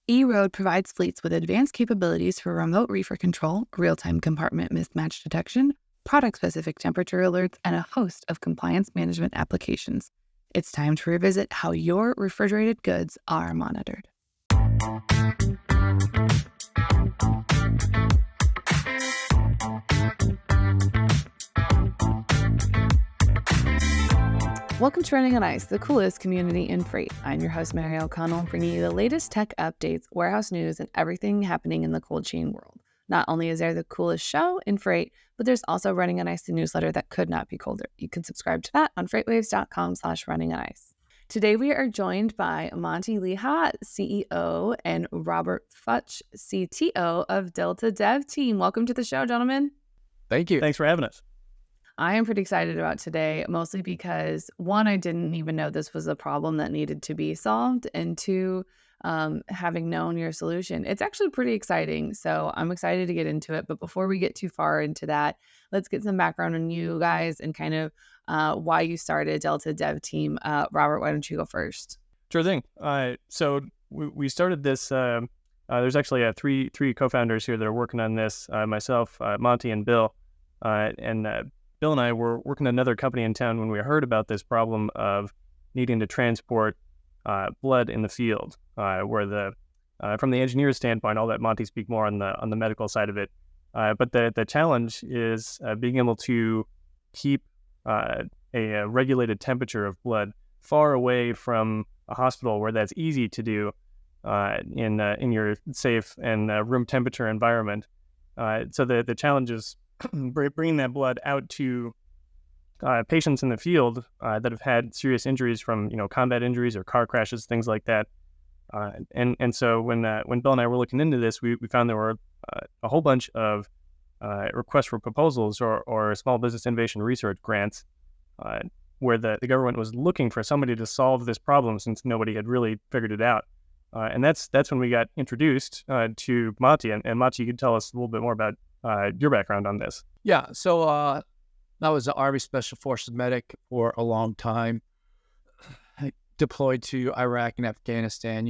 eRoad provides fleets with advanced capabilities for remote reefer control, real-time compartment mismatch detection, product-specific temperature alerts, and a host of compliance management applications. It's time to revisit how your refrigerated goods are monitored. Welcome to Running on Ice, the coolest community in freight. I'm your host, Mary O'Connell, bringing you the latest tech updates, warehouse news, and everything happening in the cold chain world. Not only is there the coolest show in freight, but there's also Running on Ice, the newsletter that could not be colder. You can subscribe to that on freightwaves.com/runningoниce. Today, we are joined by Monty Leha, CEO, and Robert Futch, CTO of Delta Dev Team. Welcome to the show, gentlemen. Thank you. Thanks for having us. I am pretty excited about today, mostly because, one, I didn't even know this was a problem that needed to be solved, and two, having known your solution, it's actually pretty exciting. So I'm excited to get into it. But before we get too far into that, let's get some background on you guys and kind of why you started Delta Dev Team. Robert, why don't you go first? Sure thing. So we started this. There's actually three co-founders here that are working on this. Myself, Monty, and Bill. Bill and I were working at another company in town when we heard about this problem of needing to transport blood in the field, where from the engineer's standpoint, I'll let Monty speak more on the medical side of it. But the challenge is being able to keep a regulated temperature of blood far away from a hospital where that's easy to do in your safe and room temperature environment. So the challenge is bringing that blood out to patients in the field that have had serious injuries from combat injuries or car crashes, things like that. And so when Bill and I were looking into this, we found there were a whole bunch of requests for proposals or small business innovation research grants where the government was looking for somebody to solve this problem since nobody had really figured it out. And that's when we got introduced to Monty. And Monty, you could tell us a little bit more about your background on this. Yeah, so I was an Army Special Forces medic for a long time. I deployed to Iraq and Afghanistan.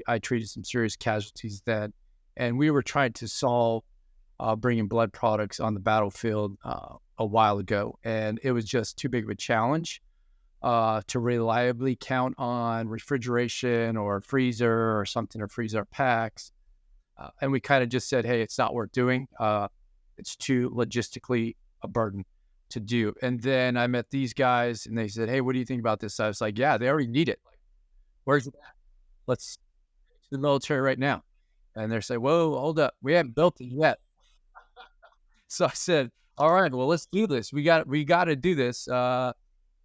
I treated some serious casualties then, and we were trying to solve bringing blood products on the battlefield a while ago, and it was just too big of a challenge to reliably count on refrigeration or freezer or something to freeze our packs. And we kind of just said, hey, it's not worth doing. It's too logistically a burden to do. And then I met these guys and they said, hey, what do you think about this? I was like, yeah, they already need it. Like, where's it at? Let's go to the military right now. And they're saying, whoa, hold up. We haven't built it yet. So I said, all right, well, let's do this. We got to do this. My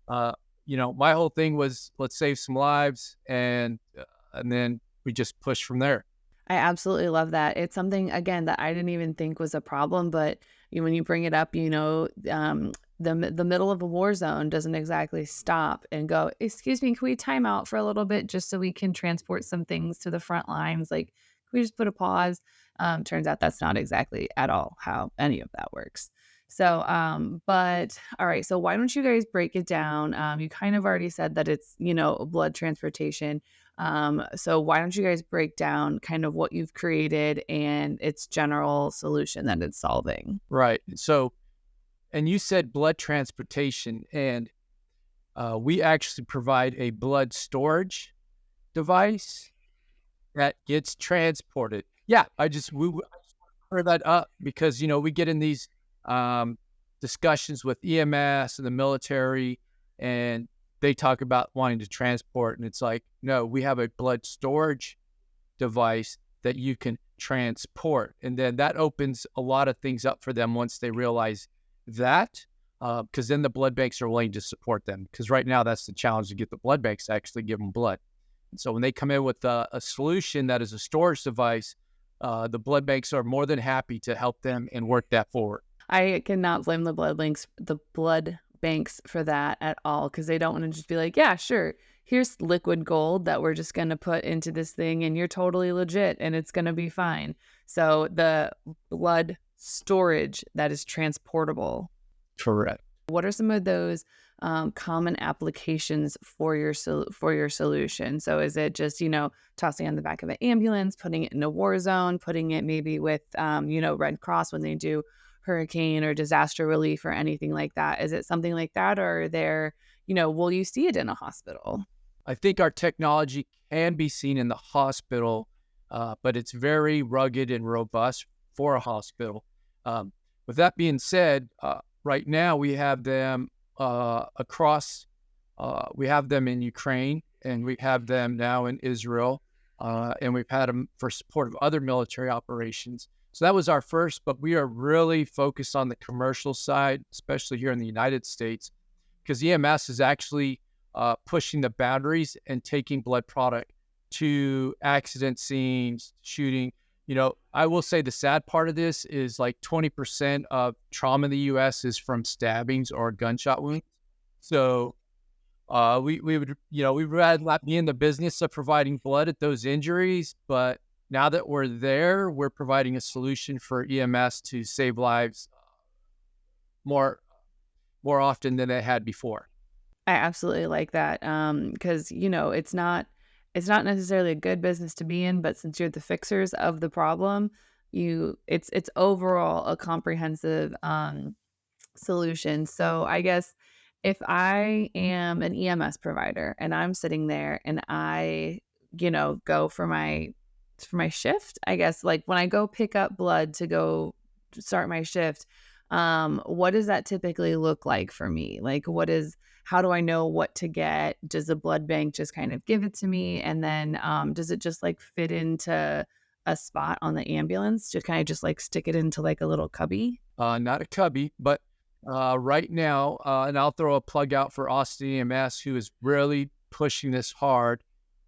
whole thing was let's save some lives. And then we just push from there. I absolutely love that. It's something, again, that I didn't even think was a problem, but when you bring it up, the middle of a war zone doesn't exactly stop and go, excuse me, can we time out for a little bit just so we can transport some things to the front lines? Like, can we just put a pause? Turns out that's not exactly at all how any of that works. So, but all right, so why don't you guys break it down? You kind of already said that it's, blood transportation. So why don't you guys break down kind of what you've created and its general solution that it's solving? Right. So, and you said blood transportation, and we actually provide a blood storage device that gets transported. Yeah, I just heard that up because, we get in these discussions with EMS and the military, and they talk about wanting to transport, and it's like, no, we have a blood storage device that you can transport. And then that opens a lot of things up for them once they realize that, because then the blood banks are willing to support them. Because right now that's the challenge, to get the blood banks to actually give them blood. And so when they come in with a solution that is a storage device, the blood banks are more than happy to help them and work that forward. I cannot blame the blood banks for that at all, because they don't want to just be like, yeah, sure, here's liquid gold that we're just going to put into this thing and you're totally legit and it's going to be fine. So the blood storage that is transportable. Correct. What are some of those common applications for for your solution. So is it just, tossing on the back of an ambulance, putting it in a war zone, putting it maybe with, Red Cross when they do hurricane or disaster relief or anything like that? Is it something like that, or are there, will you see it in a hospital? I think our technology can be seen in the hospital, but it's very rugged and robust for a hospital. With that being said, right now we have them across. We have them in Ukraine, and we have them now in Israel, and we've had them for support of other military operations. So that was our first, but we are really focused on the commercial side, especially here in the United States, because EMS is actually pushing the boundaries and taking blood product to accident scenes, shooting. I will say the sad part of this is like 20% of trauma in the U.S. is from stabbings or gunshot wounds. So we would, we'd rather not be in the business of providing blood at those injuries, but now that we're there, we're providing a solution for EMS to save lives more often than they had before. I absolutely like that, because it's not necessarily a good business to be in, but since you're the fixers of the problem, it's overall a comprehensive solution. So I guess if I am an EMS provider and I'm sitting there and I, go for my shift, I guess, like when I go pick up blood to go start my shift, what does that typically look like for me? Like how do I know what to get? Does the blood bank just kind of give it to me? And then does it just like fit into a spot on the ambulance? Just kind of just like stick it into like a little cubby? Not a cubby, but right now, and I'll throw a plug out for Austin EMS, who is really pushing this hard.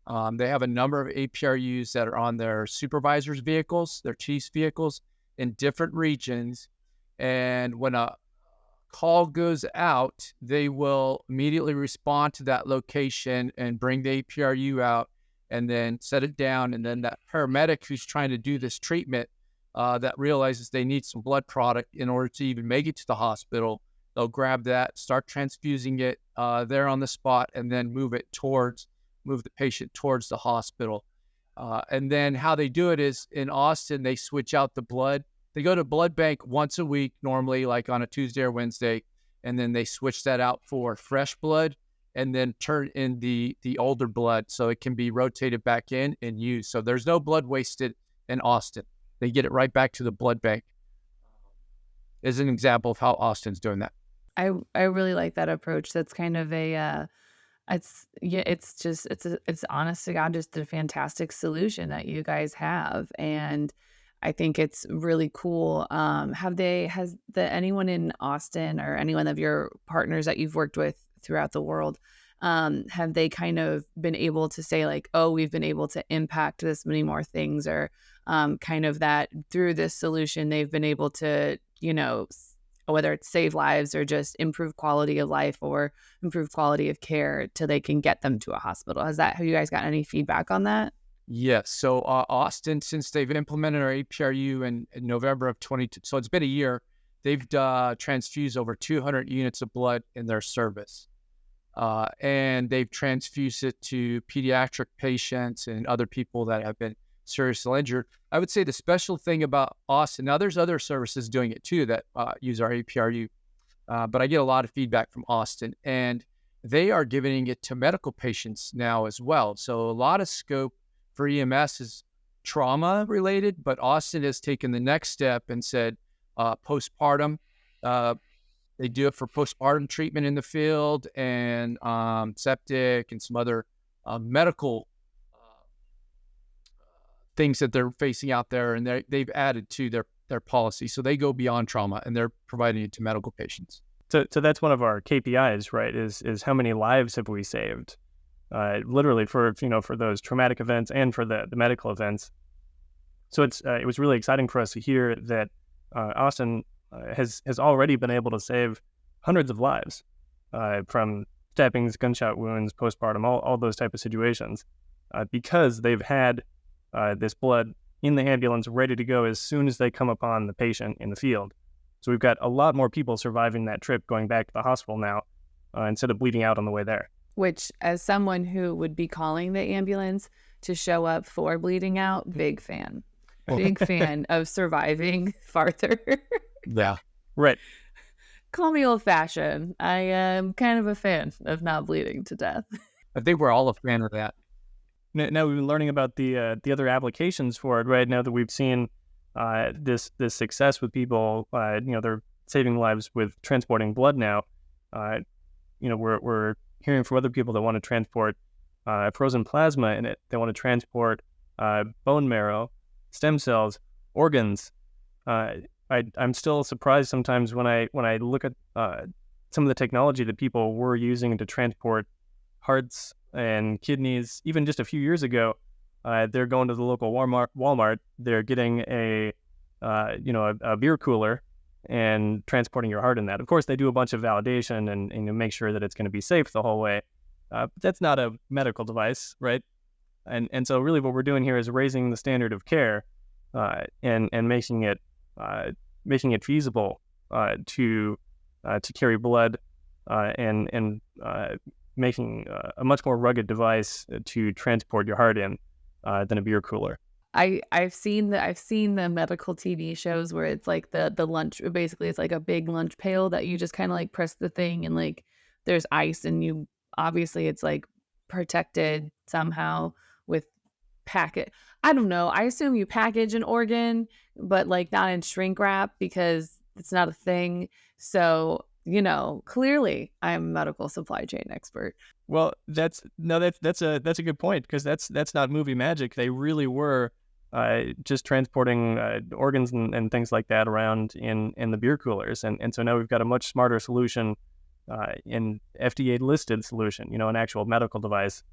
They have a number of APRUs that are on their supervisors' vehicles, their chiefs' vehicles in different regions. And when a call goes out, they will immediately respond to that location and bring the APRU out and then set it down. And then that paramedic who's trying to do this treatment that realizes they need some blood product in order to even make it to the hospital, they'll grab that, start transfusing it there on the spot, and then move the patient towards the hospital. And then how they do it is in Austin, they switch out the blood. They go to blood bank once a week, normally like on a Tuesday or Wednesday, and then they switch that out for fresh blood and then turn in the older blood so it can be rotated back in and used. So there's no blood wasted in Austin. They get it right back to the blood bank. Is an example of how Austin's doing that. I really like that approach. That's kind of it's honest to God, just a fantastic solution that you guys have. And I think it's really cool. Anyone in Austin or anyone of your partners that you've worked with throughout the world, have they kind of been able to say like, oh, we've been able to impact this many more things, or kind of that through this solution, they've been able to, whether it's save lives or just improve quality of life or improve quality of care till they can get them to a hospital? Have you guys got any feedback on that? Yes. So Austin, since they've implemented our APRU in November of 22, so it's been a year, they've transfused over 200 units of blood in their service. And they've transfused it to pediatric patients and other people that have been seriously injured. I would say the special thing about Austin, now there's other services doing it too that use our APRU, but I get a lot of feedback from Austin, and they are giving it to medical patients now as well. So a lot of scope for EMS is trauma related, but Austin has taken the next step and said postpartum. They do it for postpartum treatment in the field and septic and some other medical things that they're facing out there, and they've added to their policy. So they go beyond trauma and they're providing it to medical patients. So that's one of our KPIs, right? Is how many lives have we saved? Literally for those traumatic events and for the medical events. So it was really exciting for us to hear that Austin has already been able to save hundreds of lives from stabbings, gunshot wounds, postpartum, all those type of situations, because they've had this blood in the ambulance ready to go as soon as they come upon the patient in the field. So we've got a lot more people surviving that trip going back to the hospital now instead of bleeding out on the way there. Which, as someone who would be calling the ambulance to show up for bleeding out, big fan. Big fan of surviving farther. Yeah. Right. Call me old fashioned. I am kind of a fan of not bleeding to death. I think we're all a fan of that. Now we've been learning about the other applications for it, right? Now that we've seen this success with people, they're saving lives with transporting blood now. We're hearing from other people that want to transport frozen plasma in it. They want to transport bone marrow, stem cells, organs. I'm still surprised sometimes when I look at some of the technology that people were using to transport hearts and kidneys. Even just a few years ago, they're going to the local Walmart. They're getting a beer cooler and transporting your heart in that. Of course, they do a bunch of validation and make sure that it's going to be safe the whole way. But that's not a medical device, right? And so really what we're doing here is raising the standard of care and making it feasible to carry blood and making a much more rugged device to transport your heart in than a beer cooler. I've seen the medical TV shows where it's like the lunch, basically it's like a big lunch pail that you just kind of like press the thing and like there's ice and you obviously it's like protected somehow with packet. I don't know. I assume you package an organ, but like not in shrink wrap because it's not a thing. So, clearly I'm a medical supply chain expert. Well, that's a good point because that's not movie magic. They really were just transporting organs and things like that around in the beer coolers, and so now we've got a much smarter solution, an FDA listed solution, an actual medical device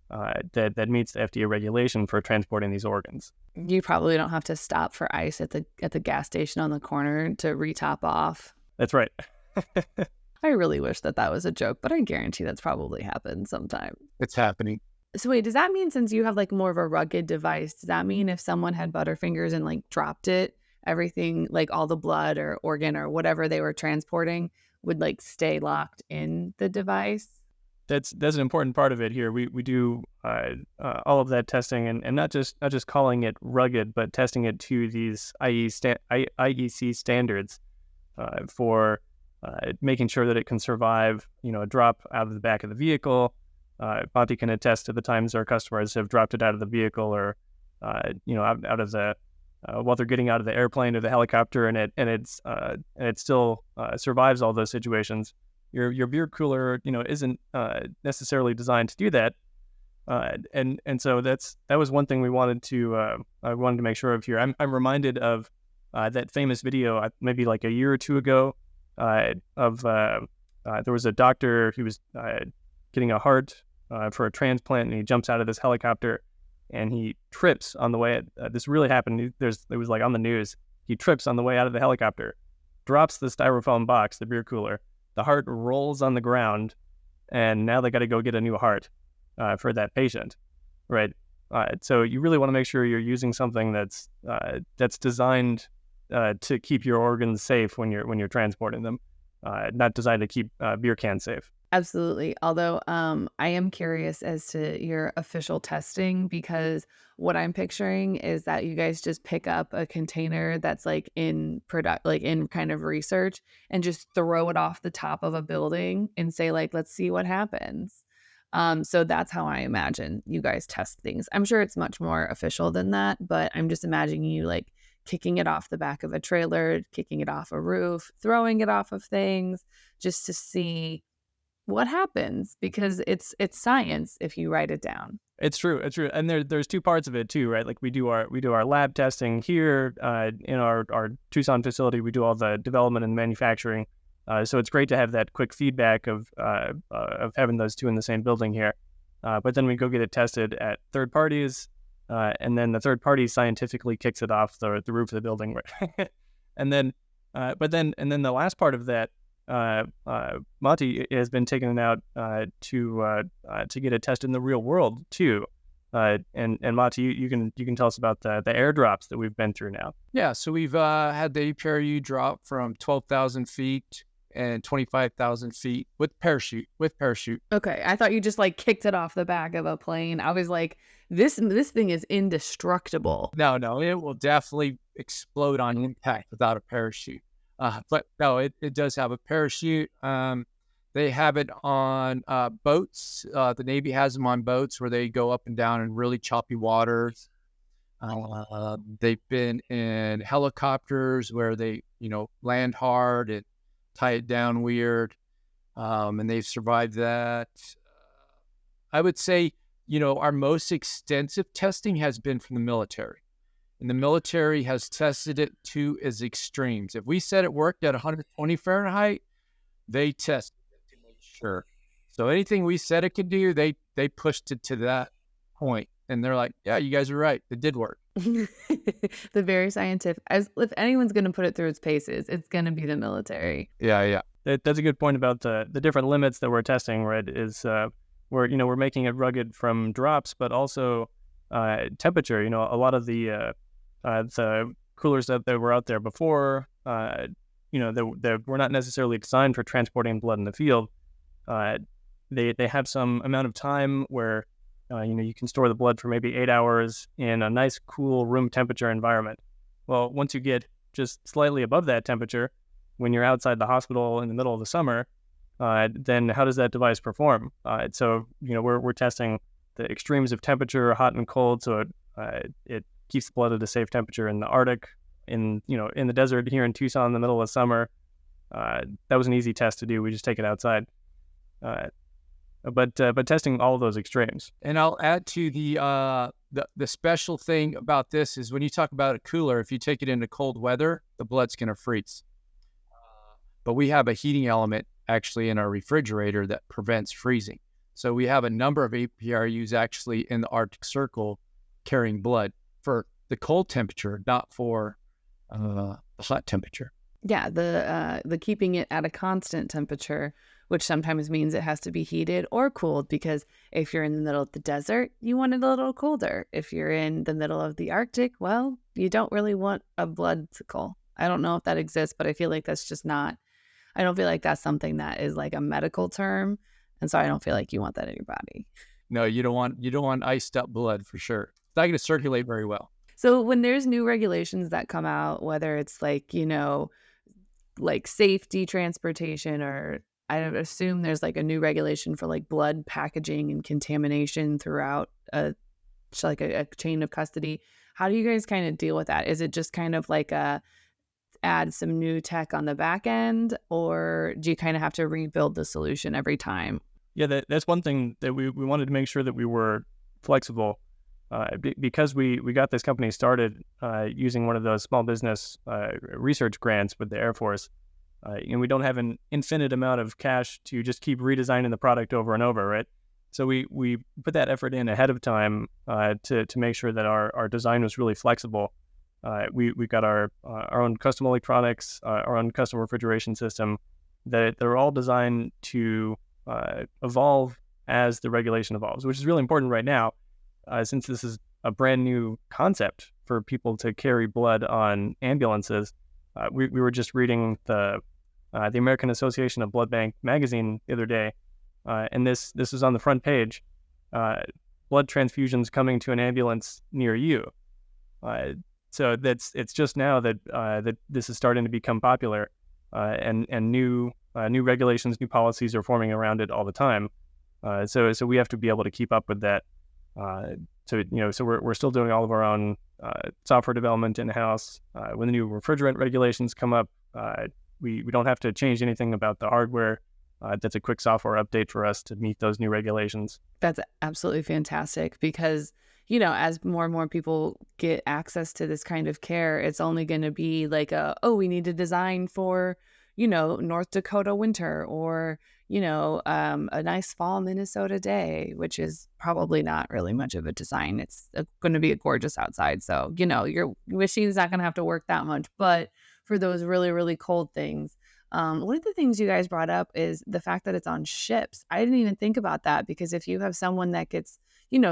that meets the FDA regulation for transporting these organs. You probably don't have to stop for ice at the gas station on the corner to retop off. That's right. I really wish that was a joke, but I guarantee that's probably happened sometime. It's happening. So wait, does that mean since you have like more of a rugged device, does that mean if someone had Butterfingers and like dropped it, everything like all the blood or organ or whatever they were transporting would like stay locked in the device? That's an important part of it here. We do all of that testing and not just calling it rugged, but testing it to these IEC standards for making sure that it can survive, a drop out of the back of the vehicle. Monty can attest to the times our customers have dropped it out of the vehicle or, out of the while they're getting out of the airplane or the helicopter, and it still survives all those situations. Your beer cooler, isn't necessarily designed to do that, and so that was one thing we wanted to make sure of here. I'm reminded of that famous video maybe like a year or two ago. There was a doctor who was getting a heart for a transplant, and he jumps out of this helicopter, and he trips on the way. This really happened. It was like on the news. He trips on the way out of the helicopter, drops the styrofoam box, the beer cooler. The heart rolls on the ground, and now they got to go get a new heart for that patient, right? So you really want to make sure you're using something that's designed to keep your organs safe when you're transporting them, not designed to keep beer cans safe. Absolutely. Although I am curious as to your official testing because what I'm picturing is that you guys just pick up a container that's like in product, like in kind of research and just throw it off the top of a building and say like, let's see what happens. So that's how I imagine you guys test things. I'm sure it's much more official than that, but I'm just imagining you like kicking it off the back of a trailer, kicking it off a roof, throwing it off of things just to see what happens because it's science if you write it down. It's true. And there's two parts of it too, right? Like we do our lab testing here in our Tucson facility. We do all the development and manufacturing. So it's great to have that quick feedback of having those two in the same building here. But then we go get it tested at third parties, and then the third party scientifically kicks it off the roof of the building. and then the last part of that, Monty has been taking it out to get it tested in the real world too. And Monty, you can tell us about the airdrops that we've been through now. Yeah, so we've had the APRU drop from 12,000 feet and 25,000 feet with parachute. Okay, I thought you just like kicked it off the back of a plane. I was like, this thing is indestructible. No, it will definitely explode on impact without a parachute. But no, it does have a parachute. They have it on boats. The Navy has them on boats where they go up and down in really choppy waters. They've been in helicopters where they, land hard and tie it down weird. And they've survived that. I would say, our most extensive testing has been from the military. And the military has tested it to its extremes. If we said it worked at 120 Fahrenheit, they tested it to make sure. So anything we said it could do, they pushed it to that point. And they're like, yeah, you guys are right. It did work. The very scientific, as if anyone's going to put it through its paces, it's going to be the military. Yeah. That's a good point about the different limits that we're testing, right? Is we're making it rugged from drops, but also temperature. A lot of the coolers that were out there before, that were not necessarily designed for transporting blood in the field. They have some amount of time where you can store the blood for maybe 8 hours in a nice, cool room temperature environment. Well, once you get just slightly above that temperature, when you're outside the hospital in the middle of the summer, then how does that device perform? So we're testing the extremes of temperature, hot and cold, so it keeps the blood at a safe temperature in the Arctic, in the desert here in Tucson in the middle of summer. That was an easy test to do. We just take it outside. But testing all of those extremes. And I'll add to the special thing about this is when you talk about a cooler, if you take it into cold weather, the blood's going to freeze. But we have a heating element actually in our refrigerator that prevents freezing. So we have a number of APRUs actually in the Arctic Circle carrying blood for the cold temperature, not for the hot temperature. Yeah, the keeping it at a constant temperature, which sometimes means it has to be heated or cooled, because if you're in the middle of the desert, you want it a little colder. If you're in the middle of the Arctic, well, you don't really want a bloodsicle. I don't know if that exists, but I feel like that's just not, I don't feel like that's something that is like a medical term. And so I don't feel like you want that in your body. No, you don't want iced up blood for sure. It's not going to circulate very well. So when there's new regulations that come out, whether it's like, like safety transportation, or I assume there's like a new regulation for like blood packaging and contamination throughout a chain of custody. How do you guys kind of deal with that? Is it just kind of like add some new tech on the back end, or do you kind of have to rebuild the solution every time? Yeah, that's one thing that we wanted to make sure that we were flexible, because we got this company started using one of those small business research grants with the Air Force. And we don't have an infinite amount of cash to just keep redesigning the product over and over, right? So we put that effort in ahead of time to make sure that our design was really flexible. We got our own custom electronics, our own custom refrigeration system, that they're all designed to evolve as the regulation evolves, which is really important right now, since this is a brand new concept for people to carry blood on ambulances. We were just reading the American Association of Blood Bank magazine the other day, and this is on the front page. Blood transfusions coming to an ambulance near you. So it's just now that this is starting to become popular, and new regulations, new policies are forming around it all the time. So we have to be able to keep up with that. So we're still doing all of our own software development in-house. When the new refrigerant regulations come up, we don't have to change anything about the hardware. That's a quick software update for us to meet those new regulations. That's absolutely fantastic, because, as more and more people get access to this kind of care, it's only going to be like we need to design for, North Dakota winter, or, a nice fall Minnesota day, which is probably not really much of a design. It's going to be gorgeous outside. So, your machine's not going to have to work that much. But for those really, really cold things, one of the things you guys brought up is the fact that it's on ships. I didn't even think about that, because if you have someone that gets,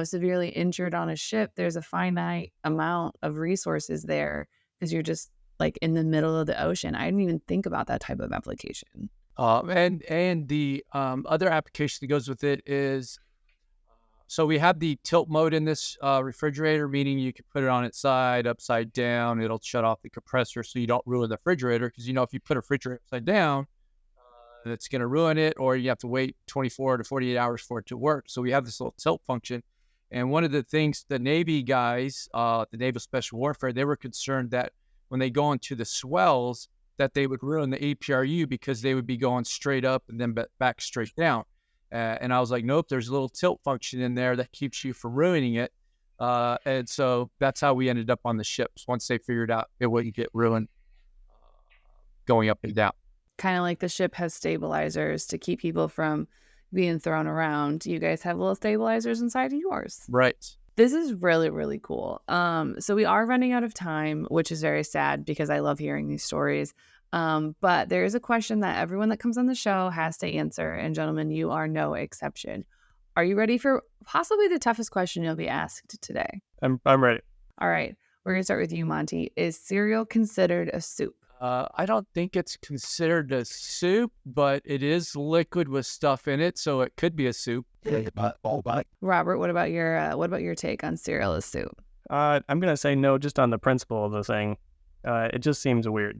severely injured on a ship, there's a finite amount of resources there, because you're just like in the middle of the ocean. I didn't even think about that type of application. And the other application that goes with it is, so we have the tilt mode in this refrigerator, meaning you can put it on its side, upside down. It'll shut off the compressor so you don't ruin the refrigerator. Because, if you put a refrigerator upside down, it's going to ruin it, or you have to wait 24 to 48 hours for it to work. So we have this little tilt function. And one of the things the Navy guys, the Naval Special Warfare, they were concerned that when they go into the swells, that they would ruin the APRU because they would be going straight up and then back straight down. And I was like, nope, there's a little tilt function in there that keeps you from ruining it. And so that's how we ended up on the ships. Once they figured out it wouldn't get ruined going up and down. Kind of like the ship has stabilizers to keep people from being thrown around. You guys have little stabilizers inside of yours. Right. This is really, really cool. So we are running out of time, which is very sad because I love hearing these stories. But there is a question that everyone that comes on the show has to answer. And gentlemen, you are no exception. Are you ready for possibly the toughest question you'll be asked today? I'm ready. All right. We're going to start with you, Monty. Is cereal considered a soup? I don't think it's considered a soup, but it is liquid with stuff in it, so it could be a soup. Robert, what about your take on cereal as soup? I'm gonna say no, just on the principle of the thing. It just seems weird.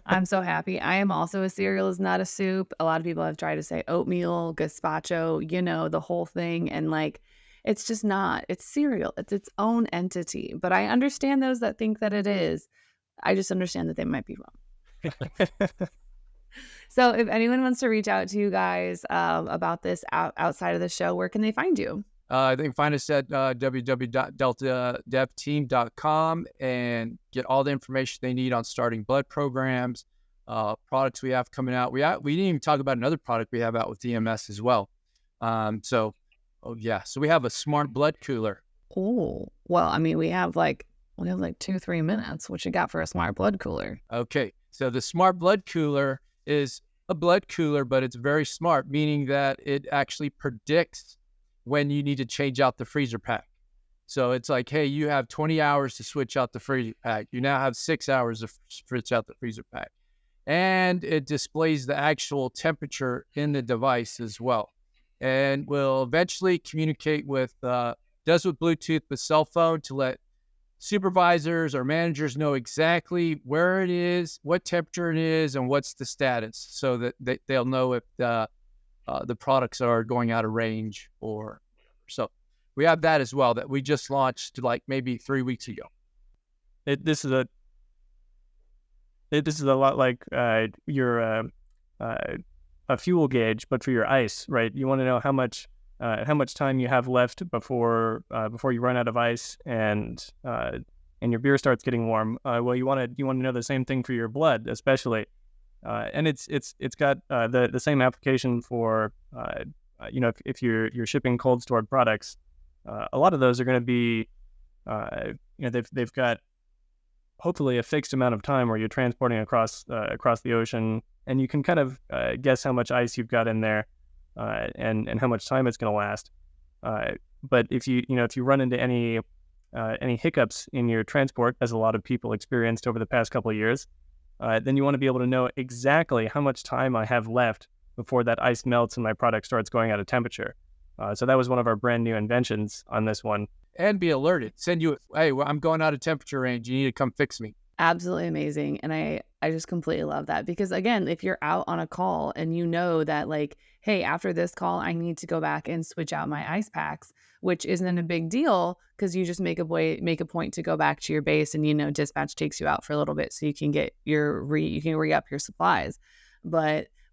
I'm so happy. I am also a cereal is not a soup. A lot of people have tried to say oatmeal, gazpacho, the whole thing, and it's just not. It's cereal. It's its own entity. But I understand those that think that it is. I just understand that they might be wrong. So if anyone wants to reach out to you guys about this outside of the show, where can they find you? They can find us at www.deltadevteam.com and get all the information they need on starting blood programs, products we have coming out. We didn't even talk about another product we have out with DMS as well. So we have a smart blood cooler. Oh, well, I mean, we have like 2-3 minutes. What you got for a smart blood cooler? Okay, so the smart blood cooler is a blood cooler, but it's very smart, meaning that it actually predicts when you need to change out the freezer pack. So it's like, hey, you have 20 hours to switch out the freezer pack. You now have 6 hours to switch out the freezer pack. And it displays the actual temperature in the device as well. And will eventually communicate with, does with Bluetooth with cell phone to let supervisors or managers know exactly where it is, what temperature it is, and what's the status, so that they'll know if the products are going out of range or whatever. So we have that as well that we just launched like maybe 3 weeks ago. This is a lot like your a fuel gauge, but for your ice, right? You want to know how much time you have left before you run out of ice and your beer starts getting warm. Well, you want to know the same thing for your blood, especially, and it's got the same application for if you're shipping cold stored products. A lot of those are going to be they've got hopefully a fixed amount of time where you're transporting across the ocean, and you can kind of guess how much ice you've got in there. And how much time it's going to last. But if you run into any hiccups in your transport, as a lot of people experienced over the past couple of years, then you want to be able to know exactly how much time I have left before that ice melts and my product starts going out of temperature. So that was one of our brand new inventions on this one. And be alerted. Send you, hey, I'm going out of temperature range. You need to come fix me. Absolutely amazing. And I just completely love that, because again, if you're out on a call and you know that hey, after this call, I need to go back and switch out my ice packs, which isn't a big deal because you just make a point to go back to your base, and dispatch takes you out for a little bit so you can get you can re-up your supplies.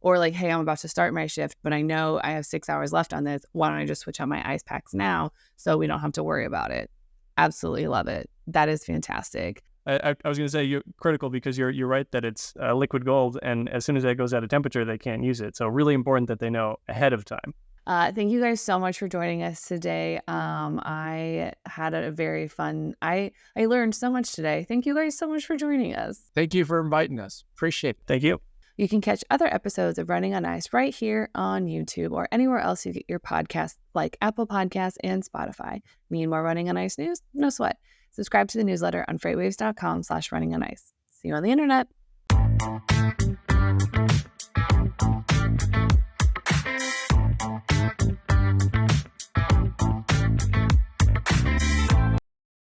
Or hey, I'm about to start my shift, but I know I have 6 hours left on this. Why don't I just switch out my ice packs now so we don't have to worry about it? Absolutely love it. That is fantastic. I was going to say you're critical because you're right that it's liquid gold, and as soon as that goes out of temperature, they can't use it. So really important that they know ahead of time. Thank you guys so much for joining us today. I had a very fun. I learned so much today. Thank you guys so much for joining us. Thank you for inviting us. Appreciate it. Thank you. You can catch other episodes of Running on Ice right here on YouTube or anywhere else you get your podcasts, like Apple Podcasts and Spotify. Need more Running on Ice news? No sweat. Subscribe to the newsletter on freightwaves.com/runningonIce. See you on the internet.